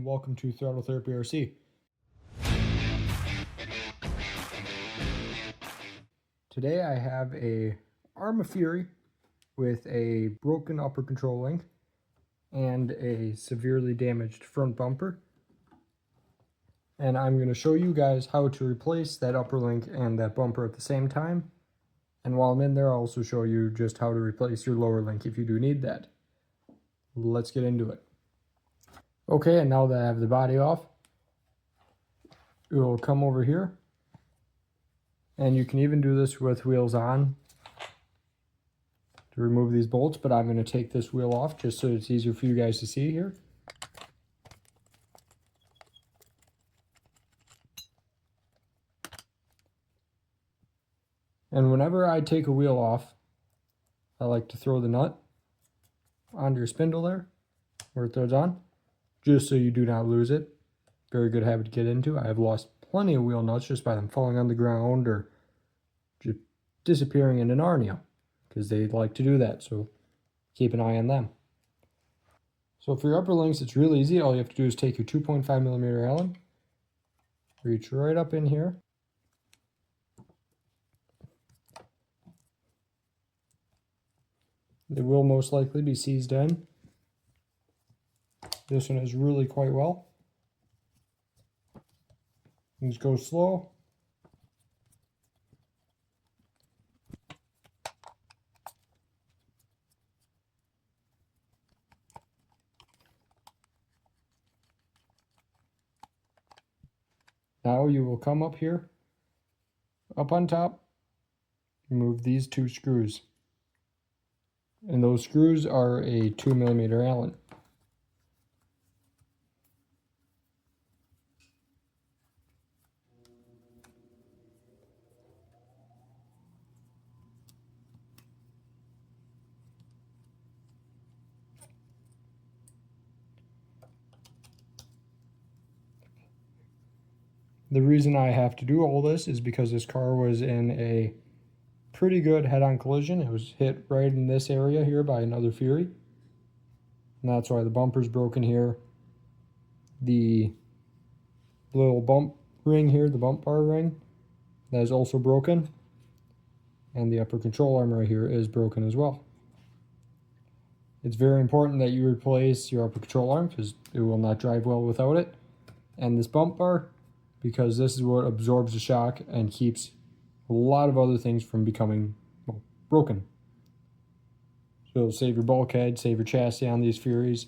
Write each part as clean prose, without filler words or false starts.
and welcome to Throttle Therapy RC. Today I have a Arrma Fury with a broken upper control link and a severely damaged front bumper. And I'm going to show you guys how to replace that upper link and that bumper at the same time. And while I'm in there, I'll also show you just how to replace your lower link if you do need that. Let's get into it. Okay, and now that I have the body off, it will come over here. And you can even do this with wheels on to remove these bolts, but I'm going to take this wheel off just so it's easier for you guys to see here. And whenever I take a wheel off, I like to throw the nut onto your spindle there, where it throws on, just so you do not lose it. Very good habit to get into. I have lost plenty of wheel nuts just by them falling on the ground or just disappearing in an Arrma, because they like to do that, so keep an eye on them. So for your upper links, it's really easy. All you have to do is take your 2.5mm Allen, reach right up in here, it will most likely be seized in. This one is really quite well. Just go slow. Now you will come up here, up on top, remove these two screws. And those screws are a 2mm Allen. The reason I have to do all this is because this car was in a pretty good head-on collision. It was hit right in this area here by another Fury. And that's why the bumper's broken here. The little bump ring here, the bump bar ring, that is also broken. And the upper control arm right here is broken as well. It's very important that you replace your upper control arm because it will not drive well without it. And this bump bar, because this is what absorbs the shock and keeps a lot of other things from becoming, well, broken. So it'll save your bulkhead, save your chassis on these Furies.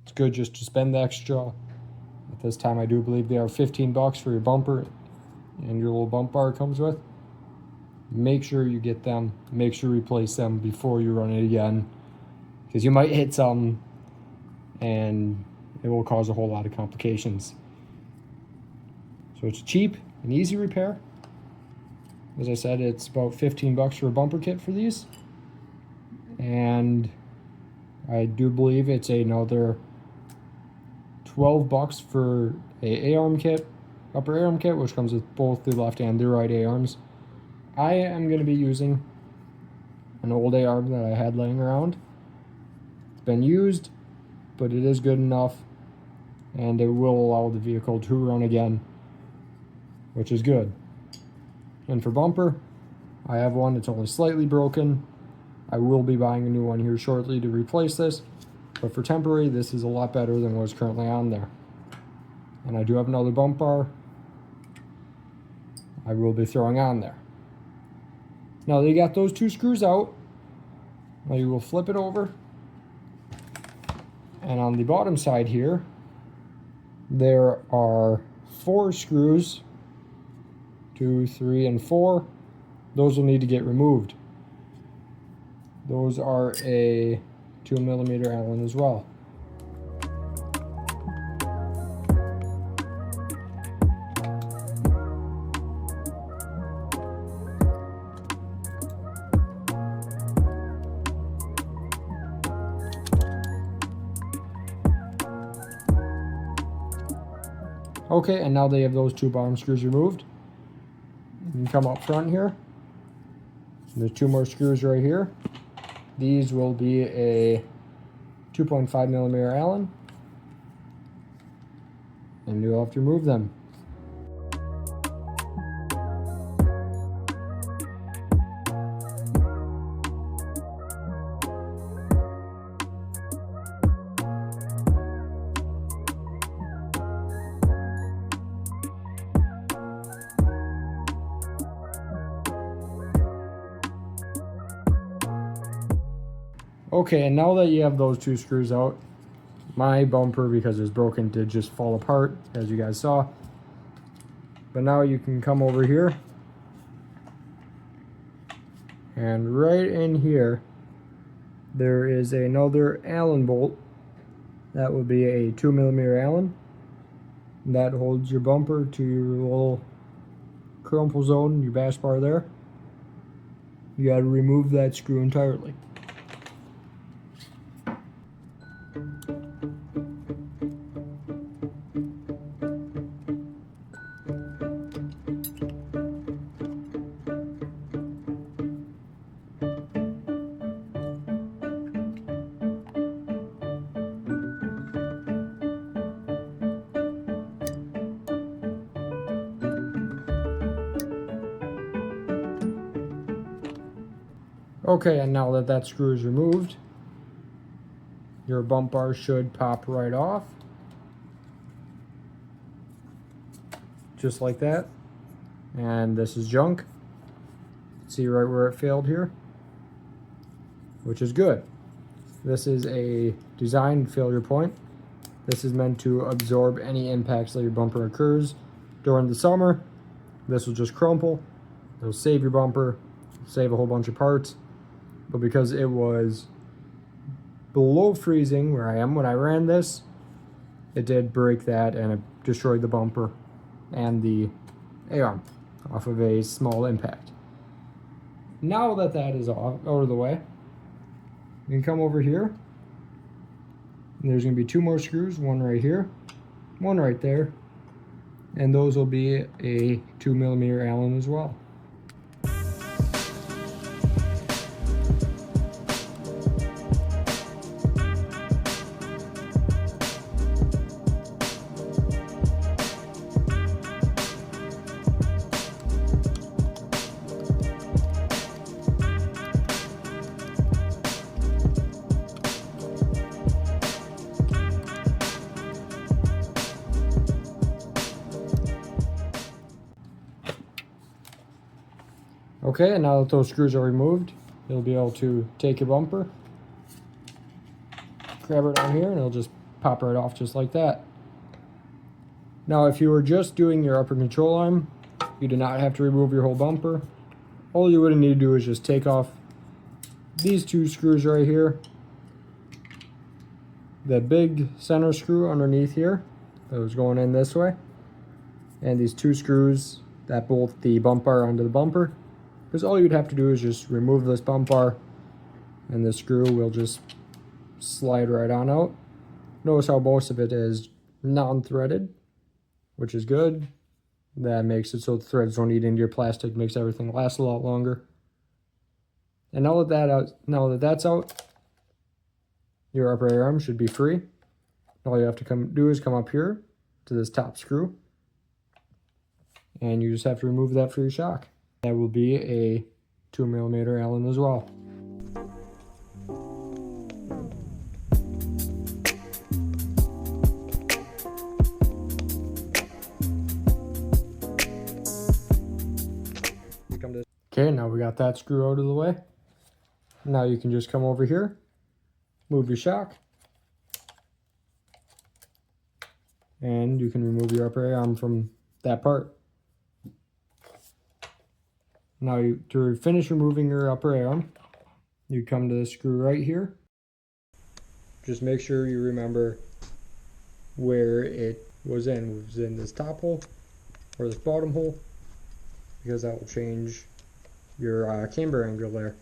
It's good just to spend the extra. At this time, I do believe they are 15 bucks for your bumper and your little bump bar comes with. Make sure you get them. Make sure you replace them before you run it again, because you might hit something and it will cause a whole lot of complications. So it's cheap and easy repair. As I said, it's about 15 bucks for a bumper kit for these. And I do believe it's another 12 bucks for a A-arm kit, upper A-arm kit, which comes with both the left and the right A-arms. I am going to be using an old A-arm that I had laying around. It's been used, but it is good enough, and it will allow the vehicle to run again, which is good. And for bumper, I have one that's only slightly broken. I will be buying a new one here shortly to replace this, but for temporary, this is a lot better than what's currently on there. And I do have another bump bar I will be throwing on there. Now that you got those two screws out, now you will flip it over, and on the bottom side here, there are 4 screws, 2, 3, and 4. Those will need to get removed. Those are a 2mm Allen as well. Okay, and now they have those 2 bottom screws removed. You can come up front here. There's 2 more screws right here. These will be a 2.5mm Allen. and you'll have to remove them. Okay, and now that you have those two screws out, my bumper, because it was broken, did just fall apart, as you guys saw. But now you can come over here, and right in here, there is another Allen bolt. That would be a 2mm Allen. That holds your bumper to your little crumple zone, your bash bar there. You gotta remove that screw entirely. Okay, and now that that screw is removed, your bump bar should pop right off. Just like that. And this is junk. See right where it failed here? Which is good. This is a design failure point. This is meant to absorb any impacts that your bumper occurs during the summer. This will just crumple. It'll save your bumper, save a whole bunch of parts. But because it was below freezing where I am when I ran this, it did break that and it destroyed the bumper and the A-arm off of a small impact. Now that that is out of the way, you can come over here. And there's going to be two more screws, one right here, one right there, and those will be a 2mm Allen as well. Okay, and now that those screws are removed, you'll be able to take your bumper, grab it down here, and it'll just pop right off just like that. Now, if you were just doing your upper control arm, you do not have to remove your whole bumper. All you would need to do is just take off these two screws right here, the big center screw underneath here that was going in this way, and these two screws that bolt the bump bar onto the bumper. Because all you'd have to do is just remove this bump bar and the screw will just slide right on out. Notice how most of it is non-threaded, which is good. That makes it so the threads don't eat into your plastic, makes everything last a lot longer. And now that that's out, your upper arm should be free. All you have to do is come up here to this top screw, and you just have to remove that for your shock. That will be a 2mm Allen as well. Okay, now we got that screw out of the way. Now you can just come over here, move your shock, and you can remove your upper arm from that part. Now, to finish removing your upper arm, you come to the screw right here. Just make sure you remember where it was in. It was in this top hole or this bottom hole, because that will change your camber angle there.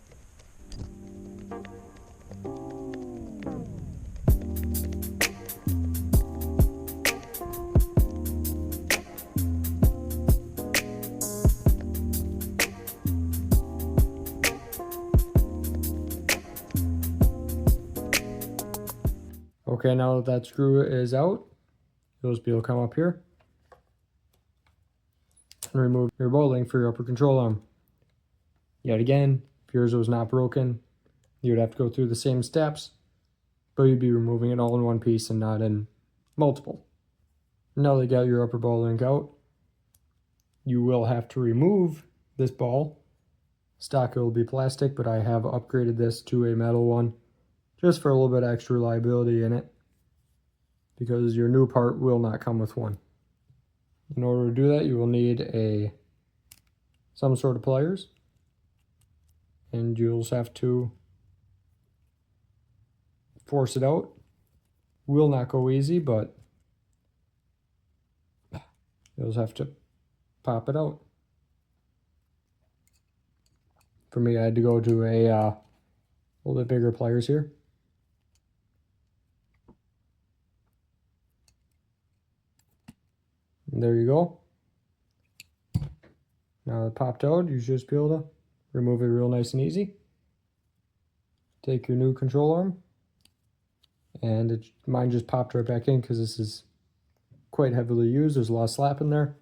Okay, now that that screw is out, you'll just be able to come up here and remove your bolt link for your upper control arm. Yet again, if yours was not broken, you would have to go through the same steps, but you'd be removing it all in one piece and not in multiple. Now that you got your upper ball link out, you will have to remove this ball. Stock it will be plastic, but I have upgraded this to a metal one just for a little bit extra reliability in it, because your new part will not come with one. In order to do that, you will need some sort of pliers, and you'll just have to force it out. Will not go easy, but you'll just have to pop it out. For me, I had to go to a little bit bigger pliers here. And there you go. Now it popped out, you should just be able to remove it real nice and easy. Take your new control arm, and mine just popped right back in because this is quite heavily used. There's a lot of slap in there.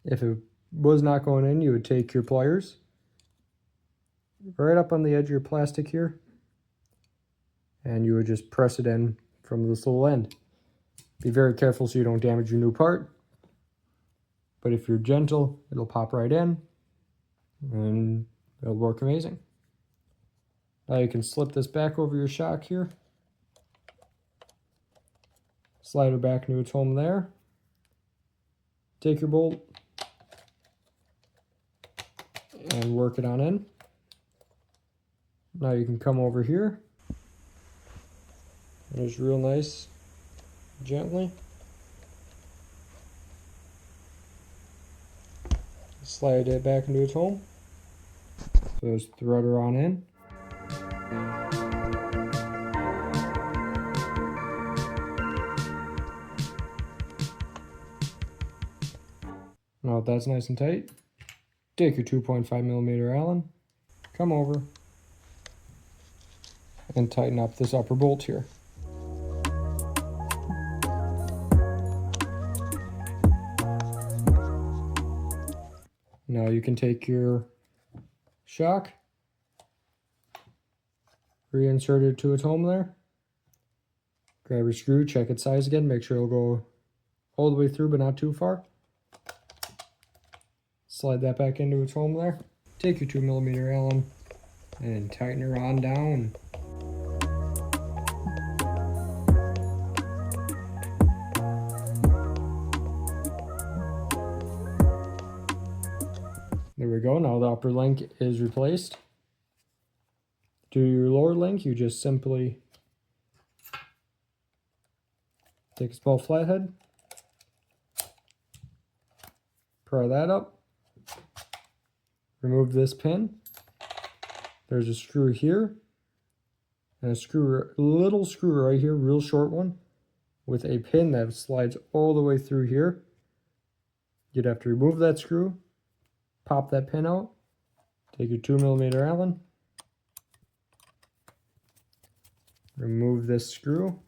If it was not going in, you would take your pliers right up on the edge of your plastic here, and you would just press it in from this little end. Be very careful so you don't damage your new part, but if you're gentle, it'll pop right in and it'll work amazing. Now you can slip this back over your shock here, slide it back into its home there, take your bolt and work it on in. Now you can come over here and just real nice, gently slide it back into its home. So just thread her on in. Now that's nice and tight, take your 2.5mm Allen, come over and tighten up this upper bolt here. Now you can take your shock, reinsert it to its home there, grab your screw, check its size again, make sure it'll go all the way through but not too far. Slide that back into its home there. Take your 2mm Allen and tighten her on down. There we go, now the upper link is replaced. To your lower link, you just simply take a small flathead, pry that up, remove this pin. There's a screw here, and a little screw right here, real short one, with a pin that slides all the way through here. You'd have to remove that screw, pop that pin out, take your 2mm Allen, remove this screw.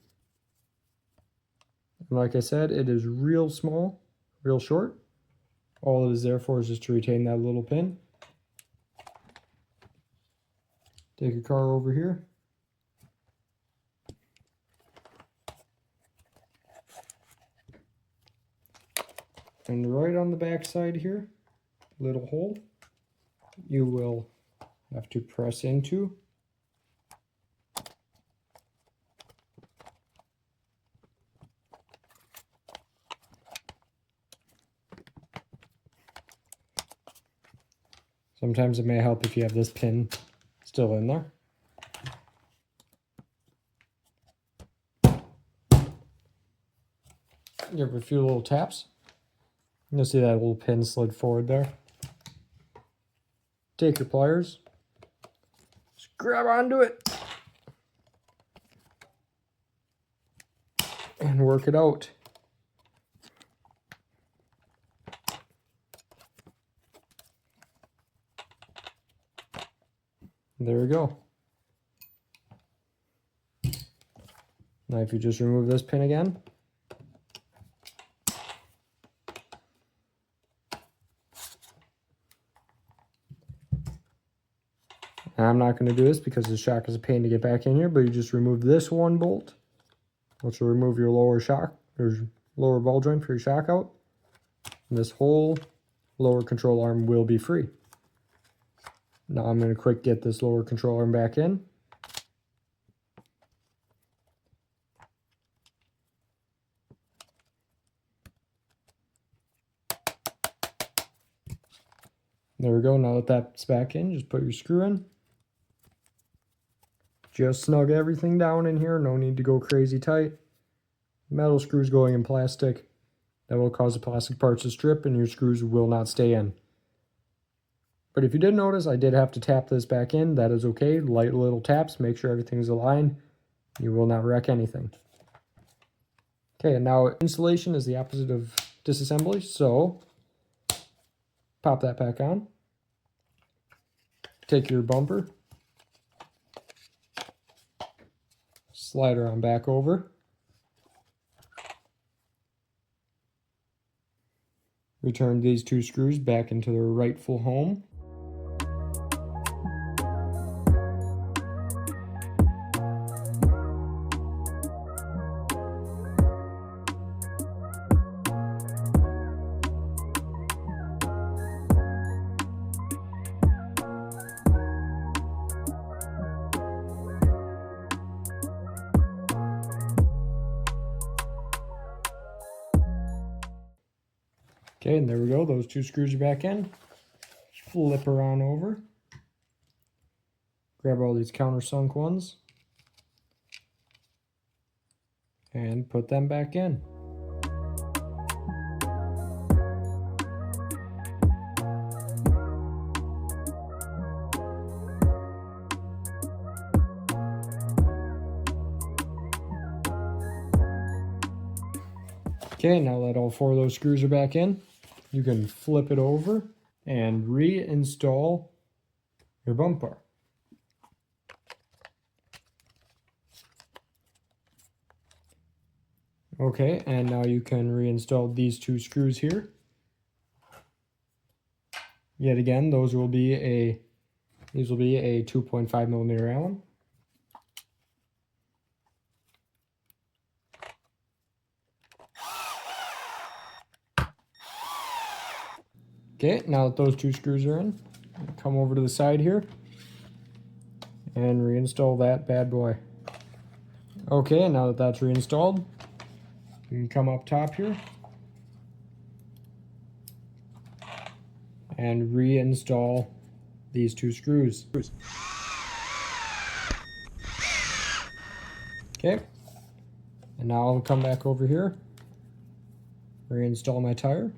And like I said, it is real small, real short. All it is there for is just to retain that little pin. Take your car over here. And right on the back side here, little hole, you will have to press into. Sometimes it may help if you have this pin still in there. Give it a few little taps. You'll see that little pin slid forward there. Take your pliers, just grab onto it, and work it out. There we go. Now if you just remove this pin again, And I'm not going to do this because the shock is a pain to get back in here, but you just remove this one bolt, which will remove your lower shock, or lower ball joint for your shock out. And this whole lower control arm will be free. Now I'm going to quick get this lower control arm back in. There we go. Now that that's back in, just put your screw in. Just snug everything down in here. No need to go crazy tight. Metal screws going in plastic. That will cause the plastic parts to strip and your screws will not stay in. But if you did notice, I did have to tap this back in. That is okay. Light little taps. Make sure everything's aligned. You will not wreck anything. Okay, and now installation is the opposite of disassembly. So pop that back on. Take your bumper. Slide her on back over. Return these two screws back into their rightful home. Okay, and there we go. Those two screws are back in. Flip her on over. Grab all these countersunk ones. And put them back in. Okay, now that all four of those screws are back in, you can flip it over and reinstall your bumper. Okay, and now you can reinstall these two screws here. Yet again, these will be a 2.5 millimeter Allen. Okay, now that those two screws are in, come over to the side here and reinstall that bad boy. Okay, now that that's reinstalled, you can come up top here and reinstall these two screws. Okay, and now I'll come back over here, reinstall my tire.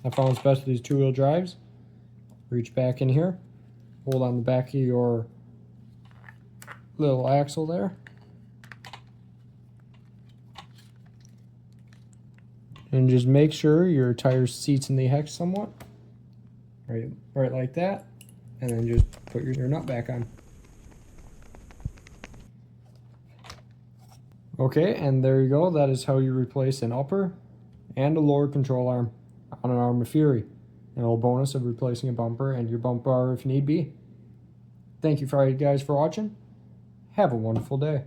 I found it's best with these two-wheel drives. Reach back in here, hold on the back of your little axle there. And just make sure your tire seats in the hex somewhat. Right like that. And then just put your nut back on. Okay, and there you go. That is how you replace an upper and a lower control arm on an Arrma Fury. And a little bonus of replacing a bumper and your bump bar if need be. Thank you guys for watching. Have a wonderful day.